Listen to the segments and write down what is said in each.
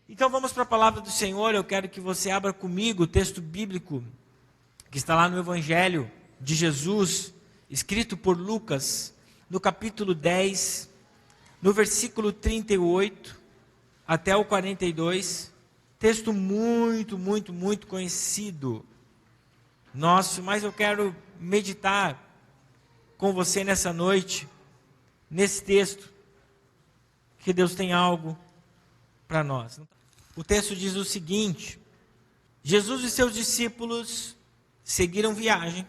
Então vamos para a palavra do Senhor. Eu quero que você abra comigo o texto bíblico que está lá no Evangelho de Jesus, escrito por Lucas, no capítulo 10, no versículo 38 até o 42. Texto muito conhecido nosso, mas eu quero meditar com você nessa noite, nesse texto, que Deus tem algo para nós. O texto diz o seguinte: Jesus e seus discípulos seguiram viagem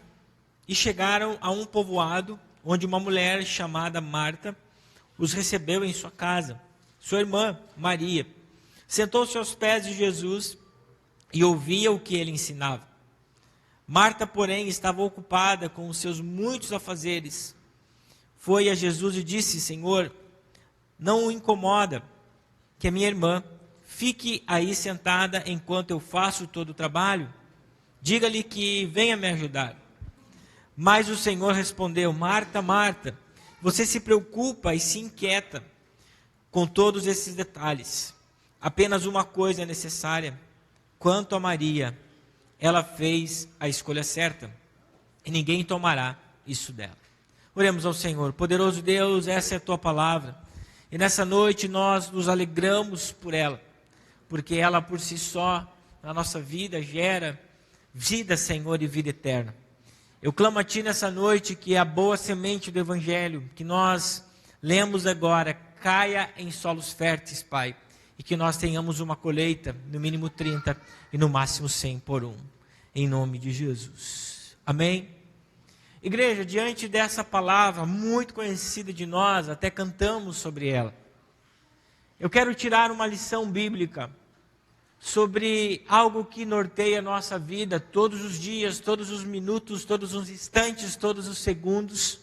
e chegaram a um povoado onde uma mulher chamada Marta os recebeu em sua casa. Sua irmã, Maria, sentou-se aos pés de Jesus e ouvia o que ele ensinava. Marta, porém, estava ocupada com os seus muitos afazeres. Foi a Jesus e disse: Senhor, não o incomoda que a minha irmã fique aí sentada enquanto eu faço todo o trabalho? Diga-lhe que venha me ajudar. Mas o Senhor respondeu: Marta, Marta, você se preocupa e se inquieta com todos esses detalhes. Apenas uma coisa é necessária. Quanto a Maria, ela fez a escolha certa, e ninguém tomará isso dela. Oremos ao Senhor. Poderoso Deus, essa é a tua palavra, e nessa noite nós nos alegramos por ela, porque ela por si só, na nossa vida, gera vida, Senhor, e vida eterna. Eu clamo a Ti nessa noite que a boa semente do Evangelho, que nós lemos agora, caia em solos férteis, Pai, e que nós tenhamos uma colheita, no mínimo 30 e no máximo 100 por um, em nome de Jesus. Amém? Igreja, diante dessa palavra muito conhecida de nós, até cantamos sobre ela, eu quero tirar uma lição bíblica sobre algo que norteia a nossa vida todos os dias, todos os minutos, todos os instantes, todos os segundos,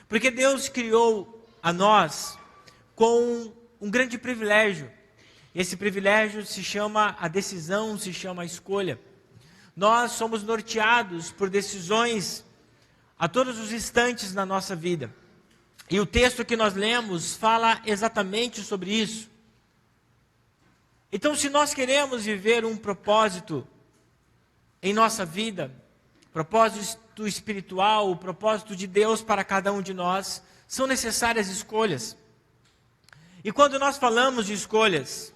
porque Deus criou a nós com um grande privilégio. Esse privilégio se chama a decisão, se chama a escolha. Nós somos norteados por decisões a todos os instantes na nossa vida. E o texto que nós lemos fala exatamente sobre isso. Então, se nós queremos viver um propósito em nossa vida, propósito espiritual, o propósito de Deus para cada um de nós, são necessárias escolhas. E quando nós falamos de escolhas,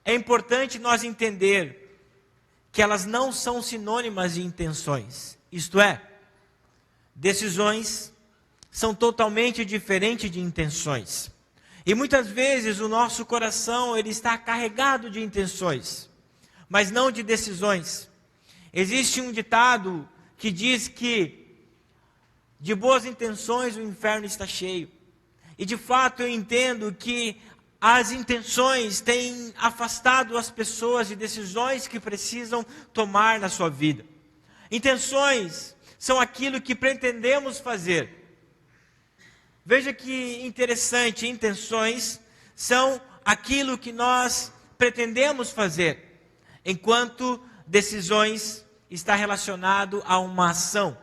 é importante nós entender que elas não são sinônimas de intenções. Isto é, decisões são totalmente diferentes de intenções. E muitas vezes o nosso coração ele está carregado de intenções, mas não de decisões. Existe um ditado que diz que de boas intenções o inferno está cheio. E de fato eu entendo que as intenções têm afastado as pessoas de decisões que precisam tomar na sua vida. Intenções são aquilo que pretendemos fazer. Veja que interessante, intenções são aquilo que nós pretendemos fazer, enquanto decisões está relacionado a uma ação.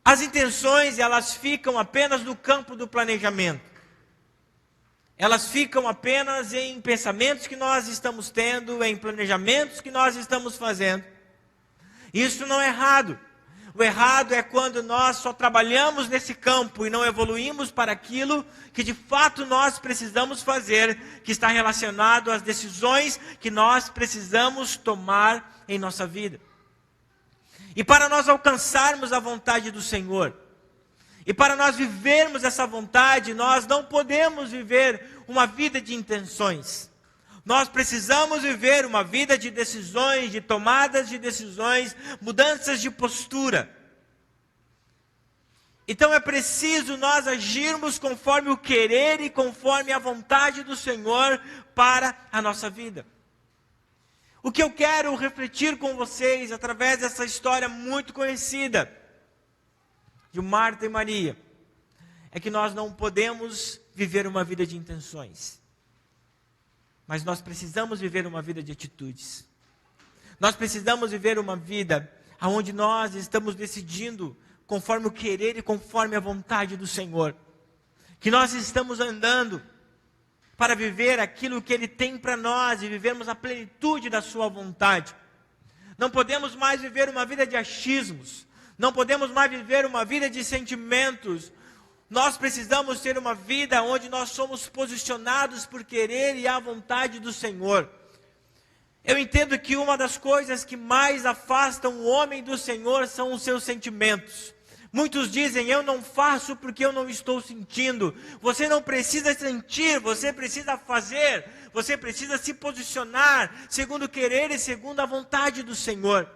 As intenções, elas ficam apenas no campo do planejamento. Elas ficam apenas em pensamentos que nós estamos tendo, em planejamentos que nós estamos fazendo. Isso não é errado. O errado é quando nós só trabalhamos nesse campo e não evoluímos para aquilo que de fato nós precisamos fazer, que está relacionado às decisões que nós precisamos tomar em nossa vida. E para nós alcançarmos a vontade do Senhor, e para nós vivermos essa vontade, nós não podemos viver uma vida de intenções. Nós precisamos viver uma vida de decisões, de tomadas de decisões, mudanças de postura. Então é preciso nós agirmos conforme o querer e conforme a vontade do Senhor para a nossa vida. O que eu quero refletir com vocês através dessa história muito conhecida de Marta e Maria é que nós não podemos viver uma vida de intenções. Mas nós precisamos viver uma vida de atitudes. Nós precisamos viver uma vida onde nós estamos decidindo conforme o querer e conforme a vontade do Senhor. Que nós estamos andando para viver aquilo que Ele tem para nós e vivermos a plenitude da sua vontade. Não podemos mais viver uma vida de achismos, não podemos mais viver uma vida de sentimentos. Nós precisamos ter uma vida onde nós somos posicionados por querer e a vontade do Senhor. Eu entendo que uma das coisas que mais afastam o homem do Senhor são os seus sentimentos. Muitos dizem, eu não faço porque eu não estou sentindo. Você não precisa sentir, você precisa fazer. Você precisa se posicionar segundo o querer e segundo a vontade do Senhor.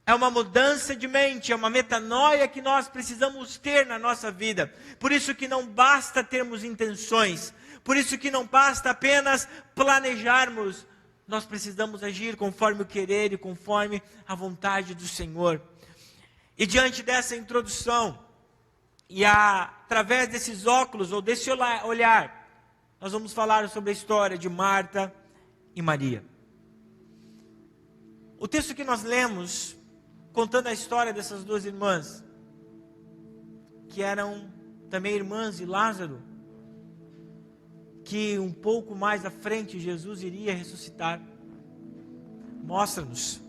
É uma mudança de mente, é uma metanoia que nós precisamos ter na nossa vida. Por isso que não basta termos intenções. Por isso que não basta apenas planejarmos. Nós precisamos agir conforme o querer e conforme a vontade do Senhor. E diante dessa introdução, e através desses óculos, ou desse olhar, nós vamos falar sobre a história de Marta e Maria. O texto que nós lemos, contando a história dessas duas irmãs, que eram também irmãs de Lázaro, que um pouco mais à frente Jesus iria ressuscitar, mostra-nos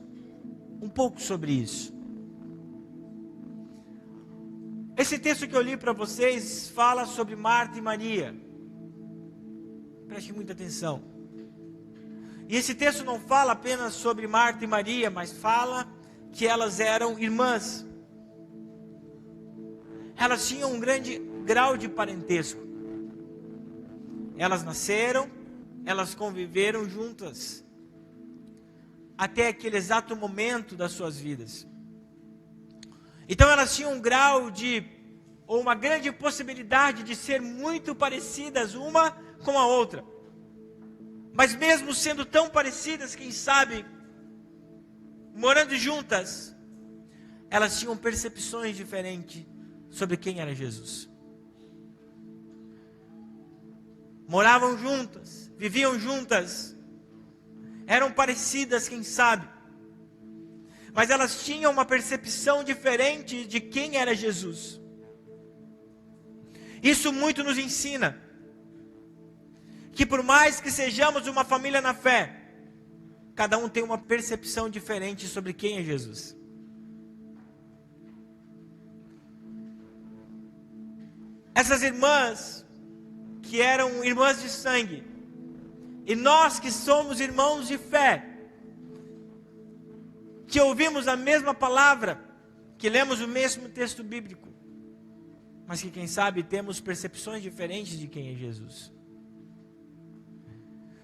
um pouco sobre isso. Esse texto que eu li para vocês fala sobre Marta e Maria. Preste muita atenção. E esse texto não fala apenas sobre Marta e Maria, mas fala que elas eram irmãs. Elas tinham um grande grau de parentesco. Elas nasceram, elas conviveram juntas, até aquele exato momento das suas vidas. Então elas tinham um grau ou uma grande possibilidade de ser muito parecidas uma com a outra. Mas mesmo sendo tão parecidas, quem sabe, morando juntas, elas tinham percepções diferentes sobre quem era Jesus. Moravam juntas, viviam juntas, eram parecidas, quem sabe, mas elas tinham uma percepção diferente de quem era Jesus. Isso muito nos ensina que por mais que sejamos uma família na fé, cada um tem uma percepção diferente sobre quem é Jesus. Essas irmãs, que eram irmãs de sangue, e nós que somos irmãos de fé, que ouvimos a mesma palavra, que lemos o mesmo texto bíblico, mas que quem sabe temos percepções diferentes de quem é Jesus.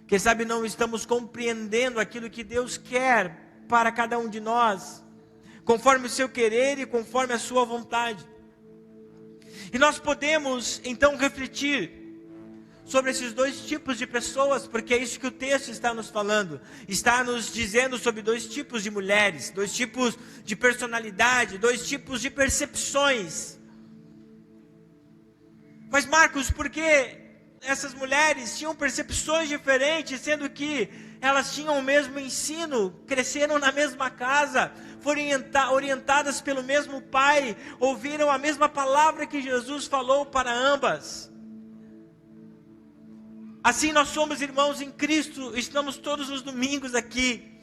Quem sabe não estamos compreendendo aquilo que Deus quer para cada um de nós, conforme o seu querer e conforme a sua vontade. E nós podemos então refletir sobre esses dois tipos de pessoas, porque é isso que o texto está nos falando. Está nos dizendo sobre dois tipos de mulheres, dois tipos de personalidade, dois tipos de percepções. Mas Marcos, por que essas mulheres tinham percepções diferentes, sendo que elas tinham o mesmo ensino, cresceram na mesma casa, foram orientadas pelo mesmo pai, ouviram a mesma palavra que Jesus falou para ambas? Assim nós somos irmãos em Cristo, estamos todos os domingos aqui,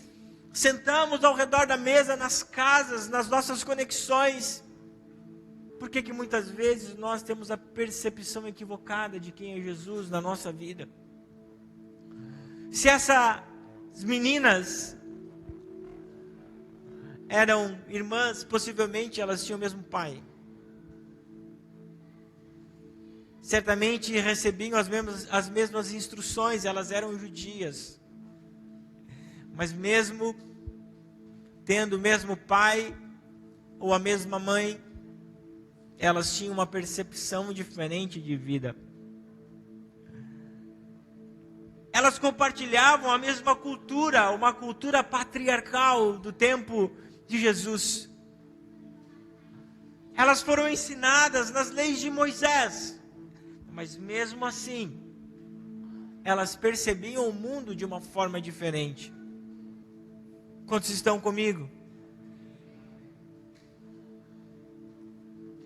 sentamos ao redor da mesa, nas casas, nas nossas conexões. Por que muitas vezes nós temos a percepção equivocada de quem é Jesus na nossa vida? Se essas meninas eram irmãs, possivelmente elas tinham o mesmo pai. Certamente recebiam as mesmas instruções, elas eram judias. Mas mesmo tendo o mesmo pai ou a mesma mãe, elas tinham uma percepção diferente de vida. Elas compartilhavam a mesma cultura, uma cultura patriarcal do tempo de Jesus. Elas foram ensinadas nas leis de Moisés, mas mesmo assim, elas percebiam o mundo de uma forma diferente. Quantos estão comigo?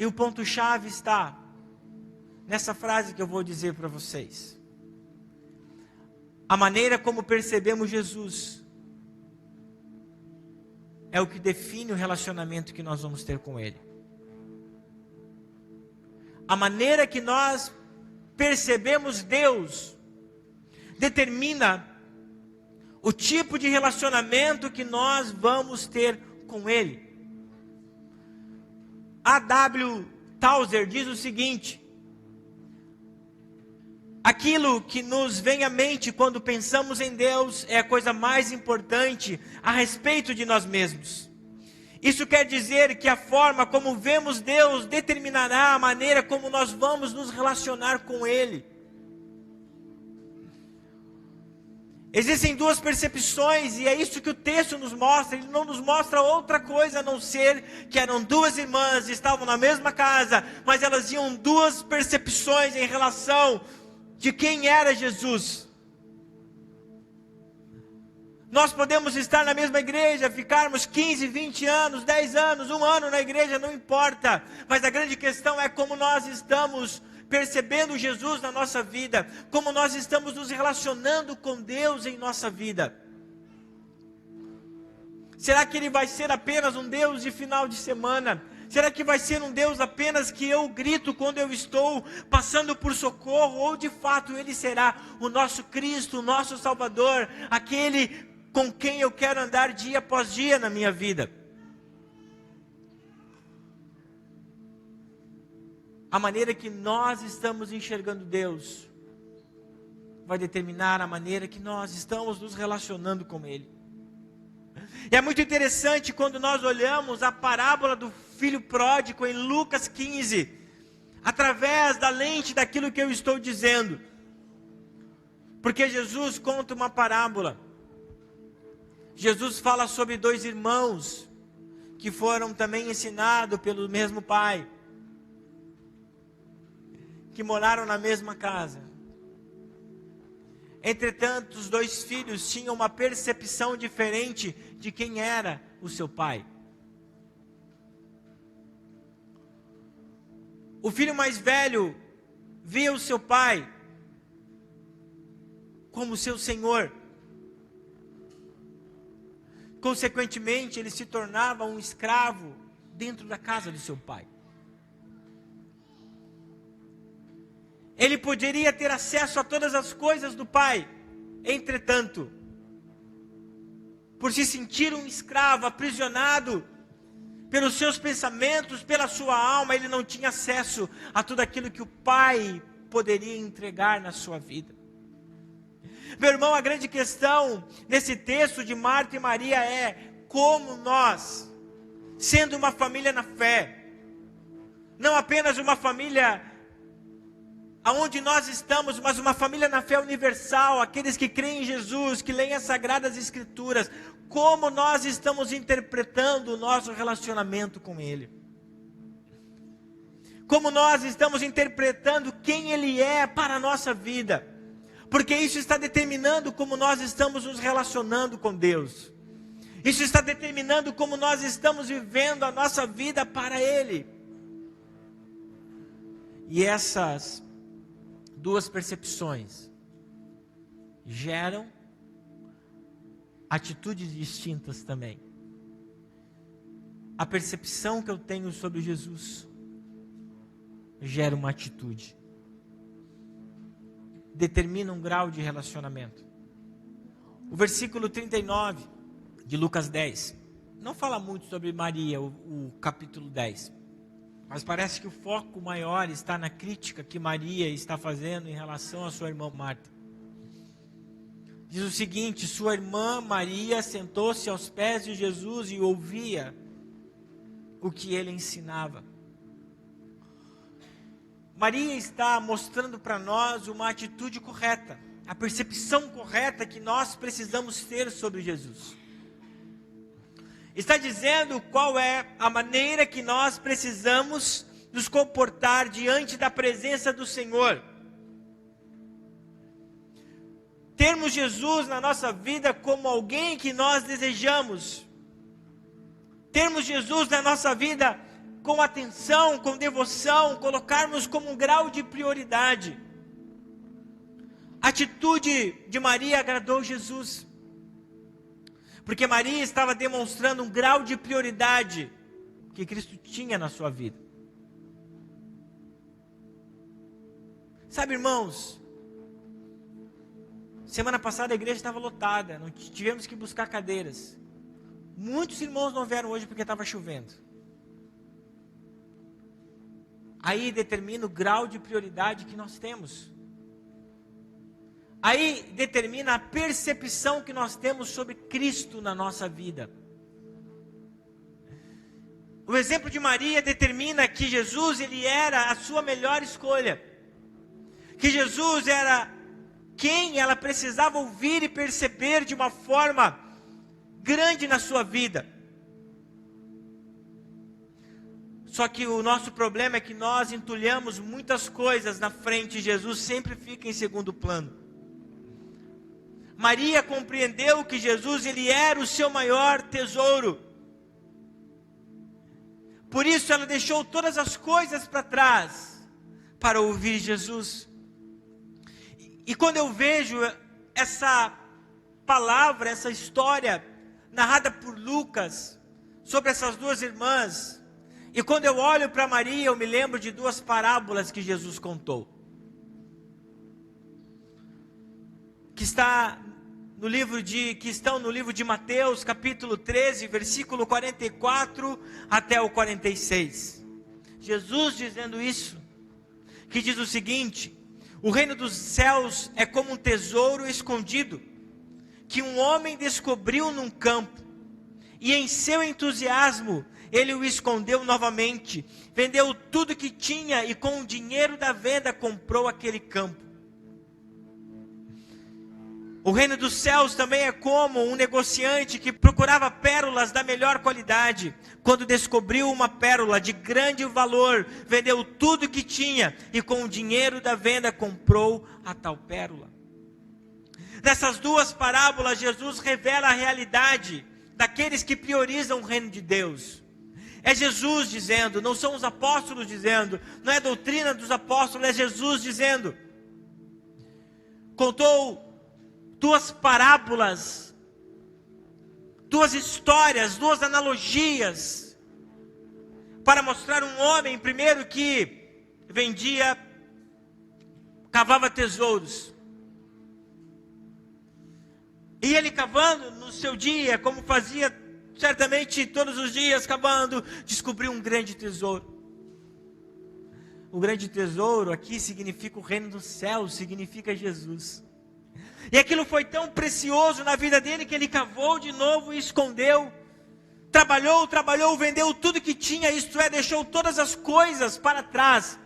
E o ponto-chave está nessa frase que eu vou dizer para vocês. A maneira como percebemos Jesus é o que define o relacionamento que nós vamos ter com Ele. A maneira que nós percebemos Deus determina o tipo de relacionamento que nós vamos ter com Ele. A.W. Tozer diz o seguinte: aquilo que nos vem à mente quando pensamos em Deus é a coisa mais importante a respeito de nós mesmos. Isso quer dizer que a forma como vemos Deus determinará a maneira como nós vamos nos relacionar com Ele. Existem duas percepções, e é isso que o texto nos mostra. Ele não nos mostra outra coisa a não ser que eram duas irmãs, estavam na mesma casa, mas elas tinham duas percepções em relação de quem era Jesus. Nós podemos estar na mesma igreja, ficarmos 15, 20 anos, 10 anos, 1 ano na igreja, não importa. Mas a grande questão é como nós estamos percebendo Jesus na nossa vida, como nós estamos nos relacionando com Deus em nossa vida. Será que Ele vai ser apenas um Deus de final de semana? Será que vai ser um Deus apenas que eu grito quando eu estou passando por socorro? Ou de fato Ele será o nosso Cristo, o nosso Salvador, aquele com quem eu quero andar dia após dia na minha vida? A maneira que nós estamos enxergando Deus vai determinar a maneira que nós estamos nos relacionando com Ele. E é muito interessante quando nós olhamos a parábola do filho pródigo em Lucas 15, através da lente daquilo que eu estou dizendo. Porque Jesus conta uma parábola. Jesus fala sobre 2 irmãos que foram também ensinados pelo mesmo pai, que moraram na mesma casa. Entretanto, os 2 filhos tinham uma percepção diferente de quem era o seu pai. O filho mais velho via o seu pai como seu senhor. Consequentemente, ele se tornava um escravo dentro da casa do seu pai. Ele poderia ter acesso a todas as coisas do pai. Entretanto, por se sentir um escravo, aprisionado pelos seus pensamentos, pela sua alma, ele não tinha acesso a tudo aquilo que o pai poderia entregar na sua vida. Meu irmão, a grande questão nesse texto de Marta e Maria é como nós, sendo uma família na fé, não apenas uma família aonde nós estamos, mas uma família na fé universal, aqueles que creem em Jesus, que leem as Sagradas Escrituras, como nós estamos interpretando o nosso relacionamento com Ele. Como nós estamos interpretando quem Ele é para a nossa vida. Porque isso está determinando como nós estamos nos relacionando com Deus. Isso está determinando como nós estamos vivendo a nossa vida para Ele. E essas 2 percepções geram atitudes distintas também. A percepção que eu tenho sobre Jesus gera uma atitude, determina um grau de relacionamento. O versículo 39 de Lucas 10 não fala muito sobre Maria, o capítulo 10. Mas parece que o foco maior está na crítica que Maria está fazendo em relação à sua irmã Marta. Diz o seguinte: sua irmã Maria sentou-se aos pés de Jesus e ouvia o que ele ensinava. Maria está mostrando para nós uma atitude correta, a percepção correta que nós precisamos ter sobre Jesus. Está dizendo qual é a maneira que nós precisamos nos comportar diante da presença do Senhor. Termos Jesus na nossa vida como alguém que nós desejamos. Termos Jesus na nossa vida com atenção, com devoção, colocarmos como um grau de prioridade. A atitude de Maria agradou Jesus, porque Maria estava demonstrando um grau de prioridade que Cristo tinha na sua vida. Sabe, irmãos, semana passada a igreja estava lotada, não tivemos que buscar cadeiras. Muitos irmãos não vieram hoje porque estava chovendo. Aí determina o grau de prioridade que nós temos. Aí determina a percepção que nós temos sobre Cristo na nossa vida. O exemplo de Maria determina que Jesus, ele era a sua melhor escolha. Que Jesus era quem ela precisava ouvir e perceber de uma forma grande na sua vida. Só que o nosso problema é que nós entulhamos muitas coisas na frente, e Jesus sempre fica em segundo plano. Maria compreendeu que Jesus, ele era o seu maior tesouro. Por isso ela deixou todas as coisas para trás, para ouvir Jesus. E quando eu vejo essa palavra, essa história, narrada por Lucas, sobre essas duas irmãs, e quando eu olho para Maria, eu me lembro de duas parábolas que Jesus contou. Que estão no livro de Mateus, capítulo 13, versículo 44 até o 46. Jesus dizendo isso, que diz o seguinte: o reino dos céus é como um tesouro escondido, que um homem descobriu num campo, e em seu entusiasmo, ele o escondeu novamente, vendeu tudo que tinha, e com o dinheiro da venda comprou aquele campo. O reino dos céus também é como um negociante que procurava pérolas da melhor qualidade. Quando descobriu uma pérola de grande valor, vendeu tudo que tinha e com o dinheiro da venda comprou a tal pérola. Nessas duas parábolas, Jesus revela a realidade daqueles que priorizam o reino de Deus. É Jesus dizendo, não são os apóstolos dizendo, não é a doutrina dos apóstolos, é Jesus dizendo. Contou duas parábolas, duas histórias, duas analogias, para mostrar um homem, primeiro, que cavava tesouros. E ele cavando no seu dia, como fazia certamente todos os dias, cavando, descobriu um grande tesouro. O grande tesouro aqui significa o reino dos céus, significa Jesus. E aquilo foi tão precioso na vida dele que ele cavou de novo e escondeu. Trabalhou, vendeu tudo que tinha, isto é, deixou todas as coisas para trás.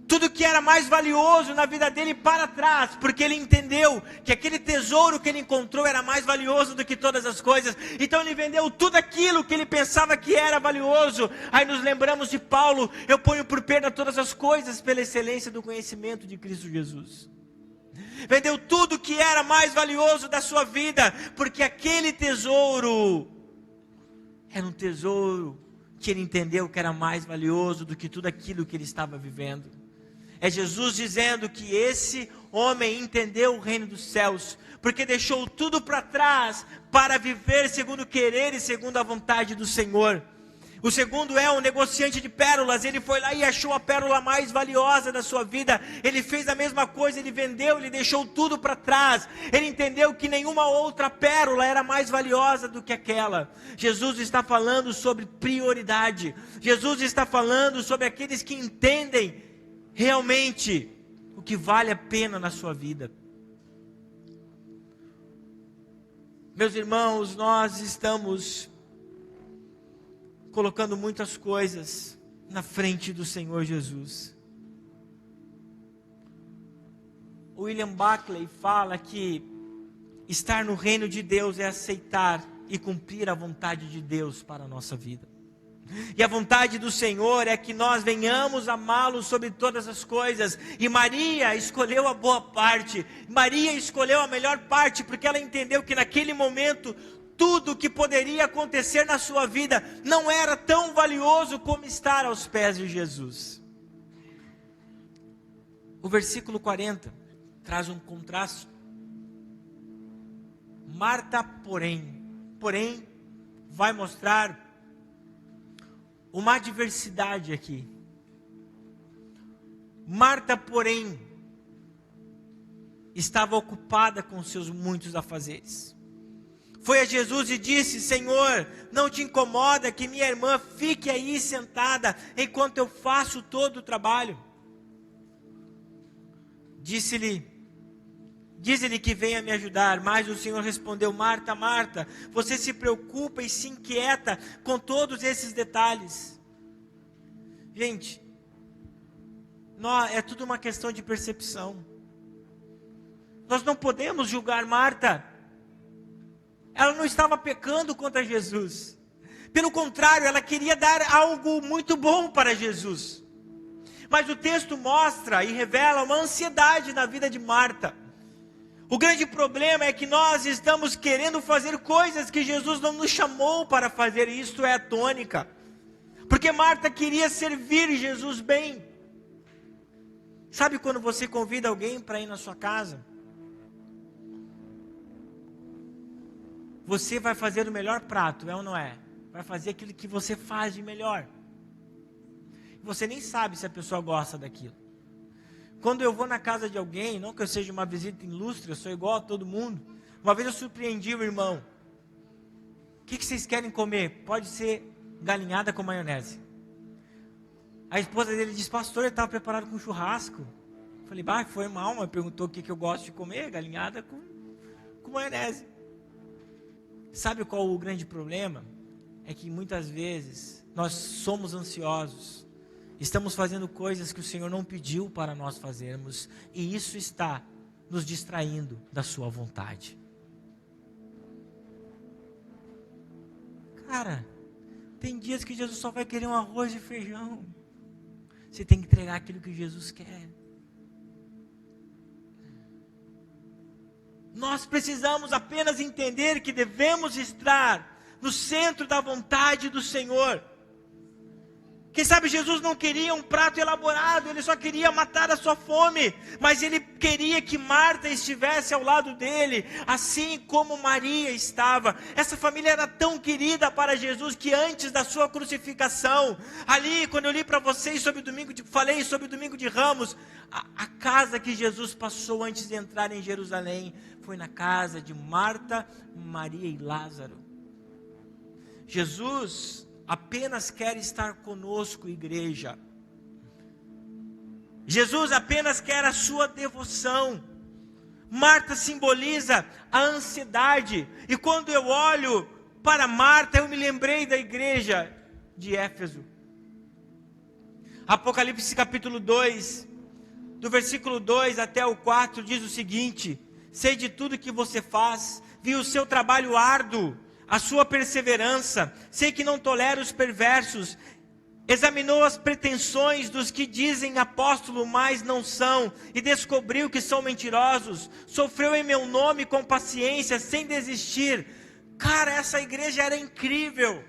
Tudo que era mais valioso na vida dele para trás, porque ele entendeu que aquele tesouro que ele encontrou era mais valioso do que todas as coisas. Então ele vendeu tudo aquilo que ele pensava que era valioso. Aí nos lembramos de Paulo: eu ponho por perda todas as coisas pela excelência do conhecimento de Cristo Jesus. Vendeu tudo que era mais valioso da sua vida, porque aquele tesouro era um tesouro que ele entendeu que era mais valioso do que tudo aquilo que ele estava vivendo. É Jesus dizendo que esse homem entendeu o reino dos céus, porque deixou tudo para trás para viver segundo o querer e segundo a vontade do Senhor. O segundo é um negociante de pérolas. Ele foi lá e achou a pérola mais valiosa da sua vida. Ele fez a mesma coisa, ele vendeu, ele deixou tudo para trás. Ele entendeu que nenhuma outra pérola era mais valiosa do que aquela. Jesus está falando sobre prioridade. Jesus está falando sobre aqueles que entendem realmente o que vale a pena na sua vida. Meus irmãos, nós estamos colocando muitas coisas na frente do Senhor Jesus. William Buckley fala que estar no reino de Deus é aceitar e cumprir a vontade de Deus para a nossa vida. E a vontade do Senhor é que nós venhamos amá-lo sobre todas as coisas. E Maria escolheu a boa parte. Maria escolheu a melhor parte, porque ela entendeu que naquele momento tudo que poderia acontecer na sua vida não era tão valioso como estar aos pés de Jesus. O versículo 40 traz um contraste. Marta, porém, vai mostrar uma adversidade aqui. Marta, porém, estava ocupada com seus muitos afazeres. Foi a Jesus e disse: Senhor, não te incomoda que minha irmã fique aí sentada enquanto eu faço todo o trabalho? Diz-lhe que venha me ajudar. Mas o Senhor respondeu: Marta, Marta, você se preocupa e se inquieta com todos esses detalhes. Gente, é tudo uma questão de percepção. Nós não podemos julgar Marta. Ela não estava pecando contra Jesus. Pelo contrário, ela queria dar algo muito bom para Jesus. Mas o texto mostra e revela uma ansiedade na vida de Marta. O grande problema é que nós estamos querendo fazer coisas que Jesus não nos chamou para fazer. E isto é a tônica. Porque Marta queria servir Jesus bem. Sabe quando você convida alguém para ir na sua casa? Você vai fazer o melhor prato, é ou não é? Vai fazer aquilo que você faz de melhor. Você nem sabe se a pessoa gosta daquilo. Quando eu vou na casa de alguém, não que eu seja uma visita ilustre, eu sou igual a todo mundo. Uma vez eu surpreendi o irmão. O que vocês querem comer? Pode ser galinhada com maionese. A esposa dele disse: pastor, ele estava preparado com churrasco. Eu falei: foi mal, mas perguntou o que eu gosto de comer, galinhada com maionese. Sabe qual o grande problema? É que muitas vezes nós somos ansiosos. Estamos fazendo coisas que o Senhor não pediu para nós fazermos. E isso está nos distraindo da sua vontade. Cara, tem dias que Jesus só vai querer um arroz e feijão. Você tem que entregar aquilo que Jesus quer. Nós precisamos apenas entender que devemos estar no centro da vontade do Senhor. Quem sabe Jesus não queria um prato elaborado, ele só queria matar a sua fome, mas ele queria que Marta estivesse ao lado dele, assim como Maria estava. Essa família era tão querida para Jesus que antes da sua crucificação, ali quando eu li para vocês falei sobre o domingo de Ramos, a casa que Jesus passou antes de entrar em Jerusalém, foi na casa de Marta, Maria e Lázaro. Jesus apenas quer estar conosco, igreja. Jesus apenas quer a sua devoção. Marta simboliza a ansiedade. E quando eu olho para Marta, eu me lembrei da igreja de Éfeso. Apocalipse capítulo 2, do versículo 2 até o 4, diz o seguinte: sei de tudo que você faz, vi o seu trabalho árduo, a sua perseverança, sei que não tolera os perversos, examinou as pretensões dos que dizem apóstolo, mas não são, e descobriu que são mentirosos, sofreu em meu nome com paciência, sem desistir. Cara, essa igreja era incrível.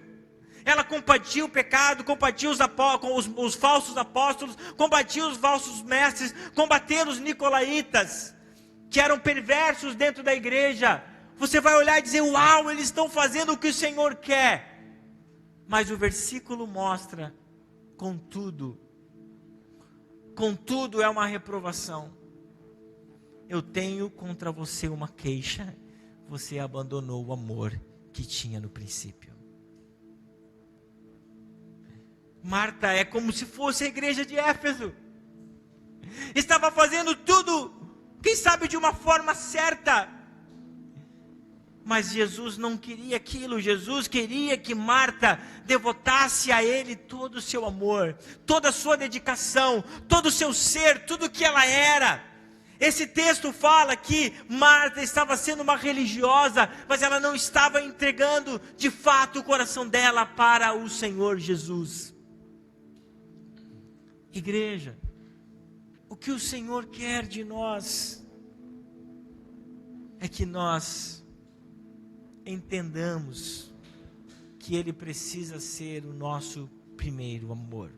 Ela combatia o pecado, combatia os falsos apóstolos, combatia os falsos mestres, combatia os nicolaítas, que eram perversos dentro da igreja. Você vai olhar e dizer: uau, eles estão fazendo o que o Senhor quer. Mas o versículo mostra: contudo é uma reprovação. Eu tenho contra você uma queixa: você abandonou o amor que tinha no princípio. Marta é como se fosse a igreja de Éfeso. Estava fazendo tudo, quem sabe de uma forma certa. Mas Jesus não queria aquilo. Jesus queria que Marta devotasse a Ele todo o seu amor, toda a sua dedicação, todo o seu ser, tudo o que ela era. Esse texto fala que Marta estava sendo uma religiosa, mas ela não estava entregando de fato o coração dela para o Senhor Jesus. Igreja, o que o Senhor quer de nós é que nós entendamos que Ele precisa ser o nosso primeiro amor,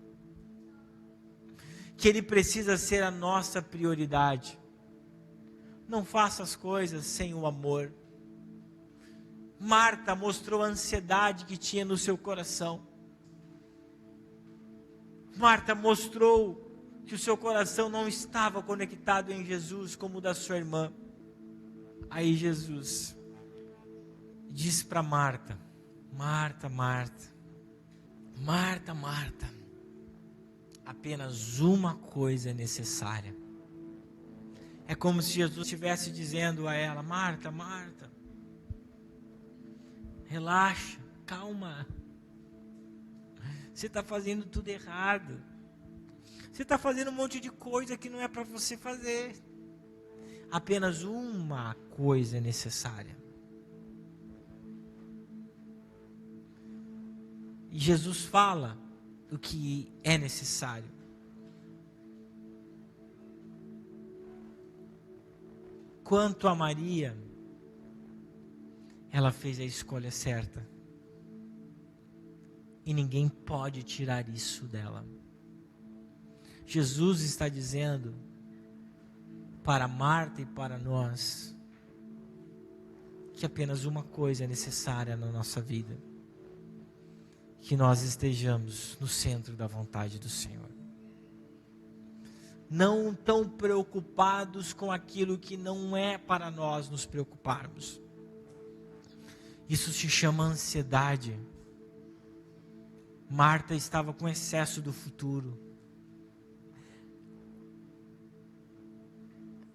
que Ele precisa ser a nossa prioridade. não faça as coisas sem o amor. Marta mostrou a ansiedade que tinha no seu coração. Marta mostrou que o seu coração não estava conectado em Jesus como o da sua irmã. Aí Jesus disse para Marta: Marta, Marta, Marta, Marta, apenas uma coisa é necessária. É como se Jesus estivesse dizendo a ela: Marta, Marta, relaxa, calma. Você está fazendo tudo errado. Você está fazendo um monte de coisa que não é para você fazer. Apenas uma coisa é necessária. E Jesus fala o que é necessário. Quanto a Maria, ela fez a escolha certa. E ninguém pode tirar isso dela. Jesus está dizendo para Marta e para nós que apenas uma coisa é necessária na nossa vida: que nós estejamos no centro da vontade do Senhor. Não tão preocupados com aquilo que não é para nós nos preocuparmos. Isso se chama ansiedade. Marta estava com excesso do futuro.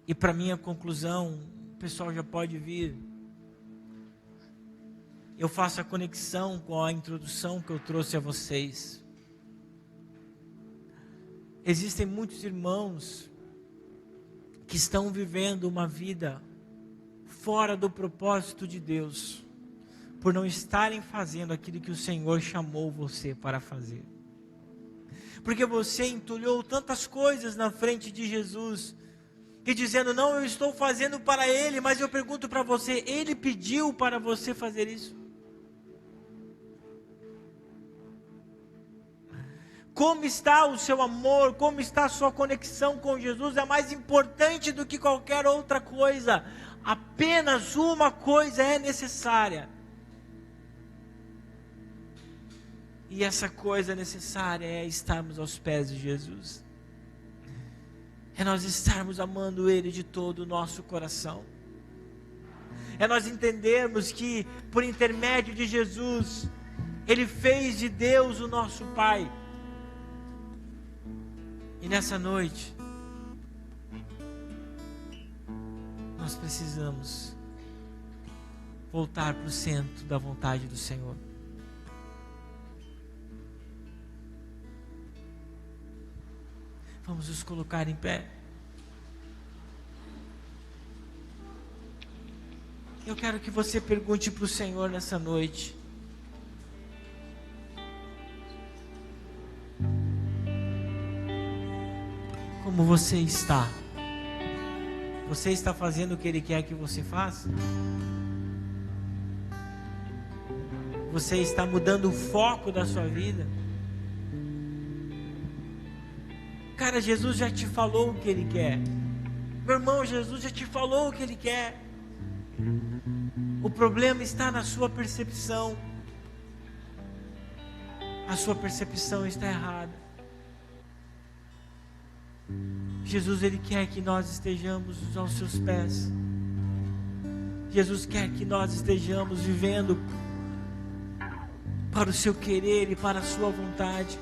E para minha conclusão, o pessoal já pode vir. Eu faço a conexão com a introdução que eu trouxe a vocês. Existem muitos irmãos que estão vivendo uma vida fora do propósito de Deus, por não estarem fazendo aquilo que o Senhor chamou você para fazer. Porque você entulhou tantas coisas na frente de Jesus, e dizendo: não, eu estou fazendo para Ele. Mas eu pergunto para você: Ele pediu para você fazer isso? Como está o seu amor? Como está a sua conexão com Jesus? É mais importante do que qualquer outra coisa. Apenas uma coisa é necessária. E essa coisa necessária é estarmos aos pés de Jesus. É nós estarmos amando Ele de todo o nosso coração. É nós entendermos que, por intermédio de Jesus, Ele fez de Deus o nosso Pai. E nessa noite, nós precisamos voltar para o centro da vontade do Senhor. Vamos nos colocar em pé. Eu quero que você pergunte para o Senhor nessa noite: como você está? Você está fazendo o que Ele quer que você faça? Você está mudando o foco da sua vida? Cara, Jesus já te falou o que Ele quer. Meu irmão, Jesus já te falou o que Ele quer. O problema está na sua percepção. A sua percepção está errada. Jesus, Ele quer que nós estejamos aos seus pés. Jesus quer que nós estejamos vivendo para o seu querer e para a sua vontade.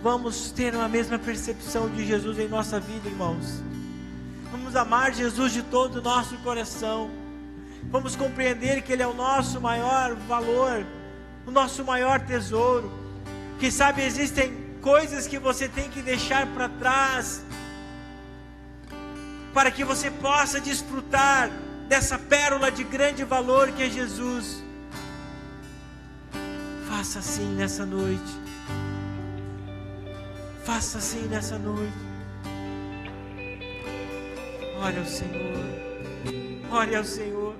Vamos ter a mesma percepção de Jesus em nossa vida, irmãos. Vamos amar Jesus de todo o nosso coração. Vamos compreender que Ele é o nosso maior valor, o nosso maior tesouro. Quem sabe existem coisas que você tem que deixar para trás, para que você possa desfrutar dessa pérola de grande valor que é Jesus. Faça assim nessa noite. Faça assim nessa noite. Ore ao Senhor. Ore ao Senhor.